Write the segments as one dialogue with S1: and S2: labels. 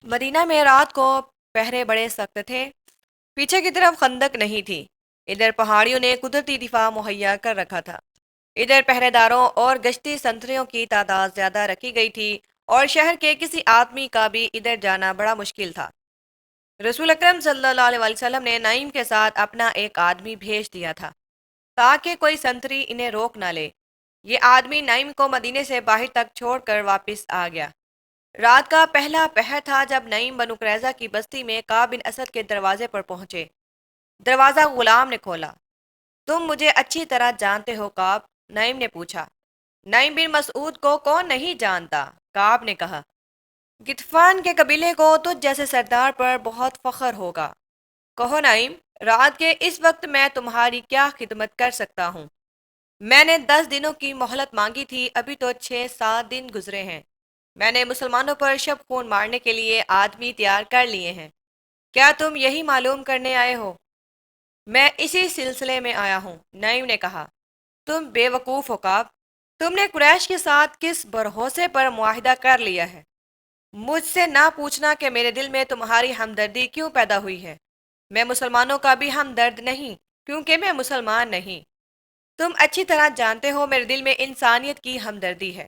S1: Medina में रात को पहरे बड़े सख्त थे। पीछे की तरफ खंदक नहीं थी। इधर पहाड़ियों ने कुदरती दिफा मुहैया कर रखा था। इधर पहरेदारों और गश्ती संतरियों की तादाद ज्यादा रखी गई थी और शहर के किसी आदमी का भी इधर जाना बड़ा मुश्किल था। रसूल अकरम सल्लल्लाहु अलैहि वसल्लम ने नईम के साथ अपना एक आदमी भेज दिया था ताकि कोई संतरी इन्हें रोक ना ले। ये आदमी नईम को मदीने से बाहर तक छोड़कर वापस आ गया। रात का पहला पहर था जब नईम बनु कुरैज़ा की बस्ती में काब बिन असद के दरवाजे पर पहुंचे। दरवाज़ा गुलाम ने खोला। तुम मुझे अच्छी तरह जानते हो काब? नईम ने पूछा। नईम बिन मसऊद को कौन नहीं जानता? काब ने कहा। गितफान के कबीले को तुझ जैसे सरदार पर बहुत फख्र होगा। कहो नईम, रात के इस वक्त मैं तुम्हारी क्या खिदमत कर सकता हूँ? मैंने 10 दिनों की मोहलत मांगी थी, अभी तो 6-7 दिन गुजरे हैं। मैंने मुसलमानों पर शब खून मारने के लिए आदमी तैयार कर लिए हैं। क्या तुम यही मालूम करने आए हो? मैं इसी सिलसिले में आया हूँ, नईम ने कहा। तुम बेवकूफ़ हो काब। तुमने कुरैश के साथ किस भरोसे पर मुआहिदा कर लिया है? मुझसे ना पूछना कि मेरे दिल में तुम्हारी हमदर्दी क्यों पैदा हुई है। मैं मुसलमानों का भी हमदर्द नहीं, क्योंकि मैं मुसलमान नहीं। तुम अच्छी तरह जानते हो मेरे दिल में इंसानियत की हमदर्दी है।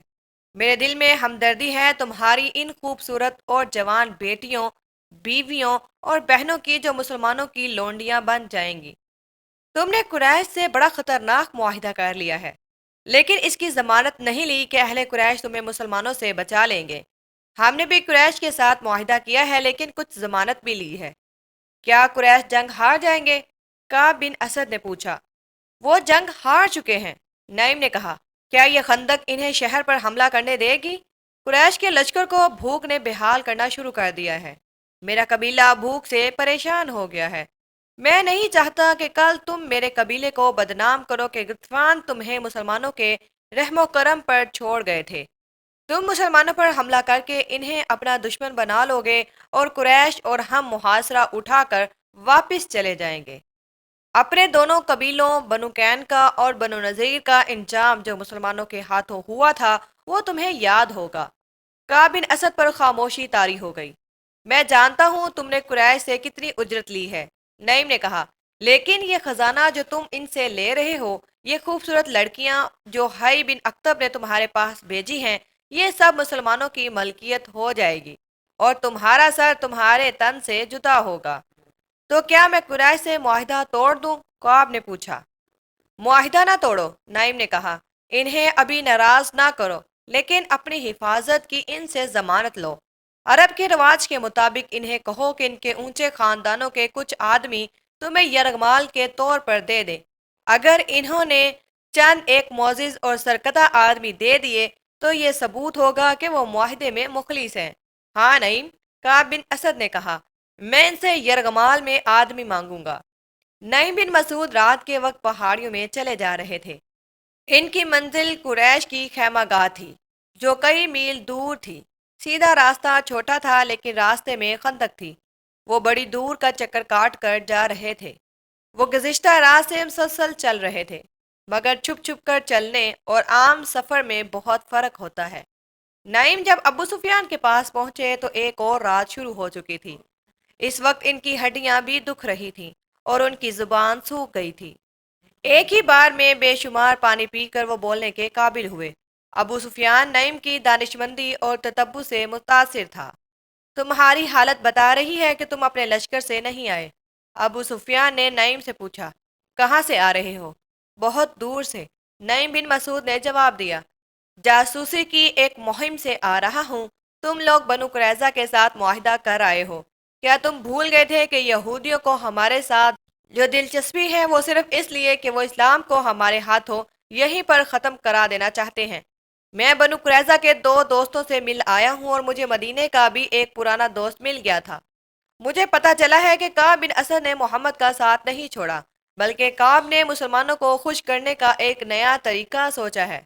S1: मेरे दिल में हमदर्दी है तुम्हारी इन खूबसूरत और जवान बेटियों, बीवियों और बहनों की जो मुसलमानों की लोंडियां बन जाएंगी। तुमने कुरैश से बड़ा खतरनाक मुआहिदा कर लिया है, लेकिन इसकी जमानत नहीं ली कि अहले कुरैश तुम्हें मुसलमानों से बचा लेंगे। हमने भी कुरैश के साथ मुआहिदा किया है, लेकिन कुछ जमानत भी ली है। क्या कुरैश जंग हार जाएंगे? काब बिन असद ने पूछा। वो जंग हार चुके हैं, नईम ने कहा। क्या ये खंदक इन्हें शहर पर हमला करने देगी? कुरैश के लश्कर को भूख ने बेहाल करना शुरू कर दिया है। मेरा कबीला भूख से परेशान हो गया है। मैं नहीं चाहता कि कल तुम मेरे कबीले को बदनाम करो कि गितफान तुम्हें मुसलमानों के रहमो करम पर छोड़ गए थे। तुम मुसलमानों पर हमला करके इन्हें अपना दुश्मन बना लोगे और कुरैश और हम मुहासरा उठाकर वापस चले जाएंगे। अपने दोनों कबीलों बनु कैनका और बनु नज़ीर का इंजाम जो मुसलमानों के हाथों हुआ था वो तुम्हें याद होगा। काब बिन असद पर खामोशी तारी हो गई। मैं जानता हूँ तुमने कुरैश से कितनी उजरत ली है, नईम ने कहा। लेकिन ये खजाना जो तुम इनसे ले रहे हो, ये खूबसूरत लड़कियां जो हई बिन अख्तब ने तुम्हारे पास भेजी हैं, ये सब मुसलमानों की मलकियत हो जाएगी और तुम्हारा सर तुम्हारे तन से जुदा होगा। तो क्या मैं कुरैश से मुआहिदा तोड़ दूं? ख्वाब ने पूछा। मुआहिदा ना तोड़ो, नाइम ने कहा। इन्हें अभी नाराज ना करो, लेकिन अपनी हिफाजत की इनसे जमानत लो। अरब के रिवाज के मुताबिक इन्हें कहो कि इनके ऊंचे खानदानों के कुछ आदमी तुम्हें यरगमाल के तौर पर दे दे। अगर इन्होंने चंद एक मोजिज और सरकता आदमी दे दिए तो ये सबूत होगा कि वो मुआहिदे में मुखलिस हैं। हाँ नईम, काब बिन असद ने कहा। मैं इनसे यरगमाल में आदमी मांगूंगा। नईम बिन मसूद रात के वक्त पहाड़ियों में चले जा रहे थे। इनकी मंजिल कुरैश की खैमागाह थी, जो कई मील दूर थी। सीधा रास्ता छोटा था, लेकिन रास्ते में खंदक थी। वो बड़ी दूर का चक्कर काट कर जा रहे थे। वो गुज़िश्ता राह से मुसलसल चल रहे थे, मगर छुप छुप कर चलने और आम सफ़र में बहुत फ़र्क होता है। नईम जब अबू सुफियान के पास पहुंचे तो एक और रात शुरू हो चुकी थी। इस वक्त इनकी हड्डियां भी दुख रही थीं और उनकी जुबान सूख गई थी। एक ही बार में बेशुमार पानी पीकर वो बोलने के काबिल हुए। अबू सुफियान नईम की दानिशमंदी और ततब्बु से मुतासिर था। तुम्हारी हालत बता रही है कि तुम अपने लश्कर से नहीं आए। अबू सुफियान ने नईम से पूछा। कहाँ से आ रहे हो? बहुत दूर से, नईम बिन मसूद ने जवाब दिया। जासूसी की एक मुहिम से आ रहा हूँ। तुम लोग बनु कुरैजा के साथ मुआहिदा कर आए हो। क्या तुम भूल गए थे कि यहूदियों को हमारे साथ जो दिलचस्पी है वो सिर्फ इसलिए कि वो इस्लाम को हमारे हाथों यहीं पर ख़त्म करा देना चाहते हैं। मैं बनु कुरैजा के दो दोस्तों से मिल आया हूँ और मुझे मदीने का भी एक पुराना दोस्त मिल गया था। मुझे पता चला है कि काब बिन असद ने मोहम्मद का साथ नहीं छोड़ा, बल्कि काब ने मुसलमानों को खुश करने का एक नया तरीका सोचा है।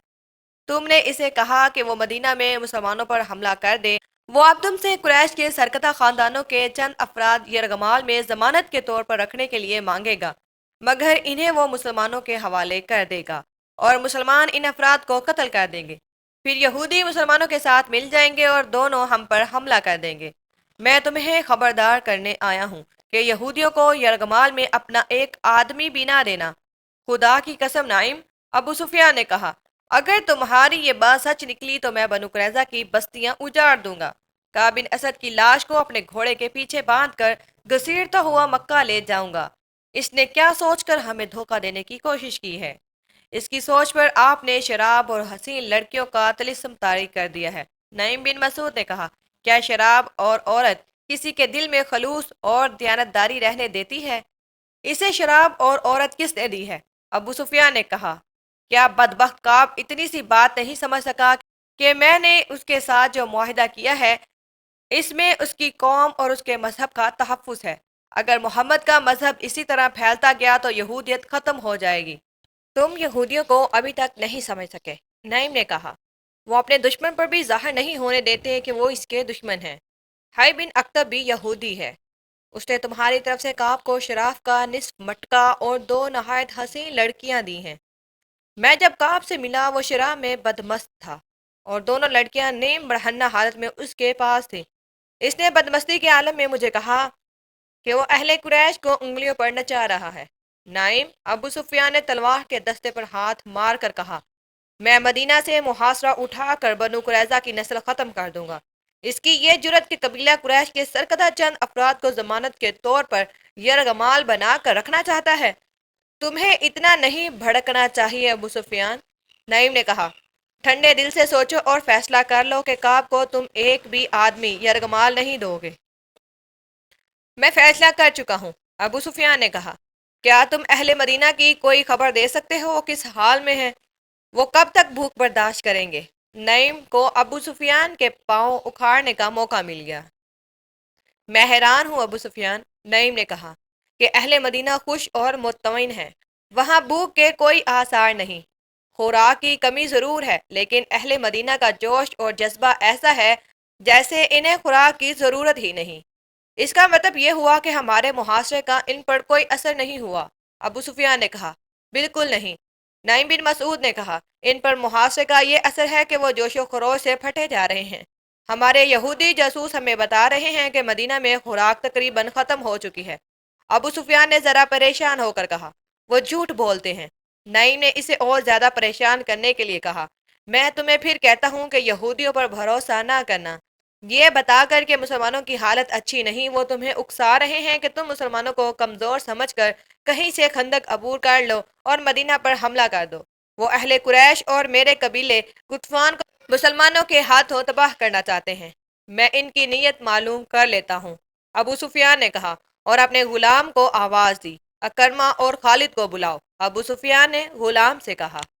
S1: तुमने इसे कहा कि वो मदीना में मुसलमानों पर हमला कर दे। वो अब तुमसे कुरैश के सरकता खानदानों के चंद अफराद यरगमाल में जमानत के तौर पर रखने के लिए मांगेगा, मगर इन्हें वो मुसलमानों के हवाले कर देगा और मुसलमान इन अफराद को कत्ल कर देंगे। फिर यहूदी मुसलमानों के साथ मिल जाएंगे और दोनों हम पर हमला कर देंगे। میں تمہیں خبردار کرنے آیا ہوں کہ یہودیوں کو یرغمال میں اپنا ایک آدمی بھی نہ دینا۔ خدا کی قسم نائم، ابو سفیان نے کہا، اگر تمہاری یہ بات سچ نکلی تو میں بنو قریظہ کی بستیاں اجاڑ دوں گا۔ کعب بن اسد کی لاش کو اپنے گھوڑے کے پیچھے باندھ کر گھسیٹتا ہوا مکہ لے جاؤں گا۔ اس نے کیا سوچ کر ہمیں دھوکہ دینے کی کوشش کی ہے؟ اس کی سوچ پر آپ نے شراب اور حسین لڑکیوں کا طلسم طاری کر دیا ہے۔ نعیم بن مسعود نے کہا، کیا شراب اور عورت کسی کے دل میں خلوص اور دیانتداری رہنے دیتی ہے؟ اسے شراب اور عورت کس نے دی ہے؟ ابو سفیان نے کہا، کیا بدبخت کعب اتنی سی بات نہیں سمجھ سکا کہ میں نے اس کے ساتھ جو معاہدہ کیا ہے اس میں اس کی قوم اور اس کے مذہب کا تحفظ ہے۔ اگر محمد کا مذہب اسی طرح پھیلتا گیا تو یہودیت ختم ہو جائے گی۔ تم یہودیوں کو ابھی تک نہیں سمجھ سکے، نعیم نے کہا۔ وہ اپنے دشمن پر بھی ظاہر نہیں ہونے دیتے کہ وہ اس کے دشمن ہیں۔ ہائی بن اکتب بھی یہودی ہے۔ اس نے تمہاری طرف سے کعب کو شراف کا نصف مٹکا اور دو نہایت حسین لڑکیاں دی ہیں۔ میں جب کعب سے ملا وہ شراب میں بدمست تھا اور دونوں لڑکیاں نیم برہنہ حالت میں اس کے پاس تھیں۔ اس نے بدمستی کے عالم میں مجھے کہا کہ وہ اہل قریش کو انگلیوں پر نچا رہا ہے۔ نائم، ابو سفیان نے تلوار کے دستے پر ہاتھ مار کر کہا، میں مدینہ سے محاصرہ اٹھا کر بنو قریظہ کی نسل ختم کر دوں گا۔ اس کی یہ جرت کہ قبیلہ قریش کے سرکردہ چند افراد کو ضمانت کے طور پر یرغمال بنا کر رکھنا چاہتا ہے۔ تمہیں اتنا نہیں بھڑکنا چاہیے ابو سفیان، نعیم نے کہا۔ ٹھنڈے دل سے سوچو اور فیصلہ کر لو کہ کعب کو تم ایک بھی آدمی یرغمال نہیں دو گے۔ میں فیصلہ کر چکا ہوں، ابو سفیان نے کہا۔ کیا تم اہل مدینہ کی کوئی خبر دے سکتے ہو وہ کس حال میں ہیں؟ وہ کب تک بھوک برداشت کریں گے؟ نعیم کو ابو سفیان کے پاؤں اکھاڑنے کا موقع مل گیا۔ میں حیران ہوں ابو سفیان، نعیم نے کہا، کہ اہل مدینہ خوش اور مطمئن ہیں۔ وہاں بھوک کے کوئی آثار نہیں۔ خوراک کی کمی ضرور ہے، لیکن اہل مدینہ کا جوش اور جذبہ ایسا ہے جیسے انہیں خوراک کی ضرورت ہی نہیں۔ اس کا مطلب یہ ہوا کہ ہمارے محاصرے کا ان پر کوئی اثر نہیں ہوا؟ ابو سفیان نے کہا، بالکل نہیں۔ نعیم بن مسعود نے کہا، ان پر محاصرے کا یہ اثر ہے کہ وہ جوش و خروش سے پھٹے جا رہے ہیں۔ ہمارے یہودی جاسوس ہمیں بتا رہے ہیں کہ مدینہ میں خوراک تقریباً ختم ہو چکی ہے۔ ابو سفیان نے ذرا پریشان ہو کر کہا، وہ جھوٹ بولتے ہیں۔ نعیم نے اسے اور زیادہ پریشان کرنے کے لیے کہا، میں تمہیں پھر کہتا ہوں کہ یہودیوں پر بھروسہ نہ کرنا۔ یہ بتا کر کہ مسلمانوں کی حالت اچھی نہیں، وہ تمہیں اکسا رہے ہیں کہ تم مسلمانوں کو کمزور سمجھ کر کہیں سے خندق عبور کر لو اور مدینہ پر حملہ کر دو۔ وہ اہل قریش اور میرے قبیلے غطفان کو مسلمانوں کے ہاتھوں تباہ کرنا چاہتے ہیں۔ میں ان کی نیت معلوم کر لیتا ہوں، ابو سفیان نے کہا، اور اپنے غلام کو آواز دی، اکرمہ اور خالد کو بلاؤ۔ ابو سفیان نے غلام سے کہا۔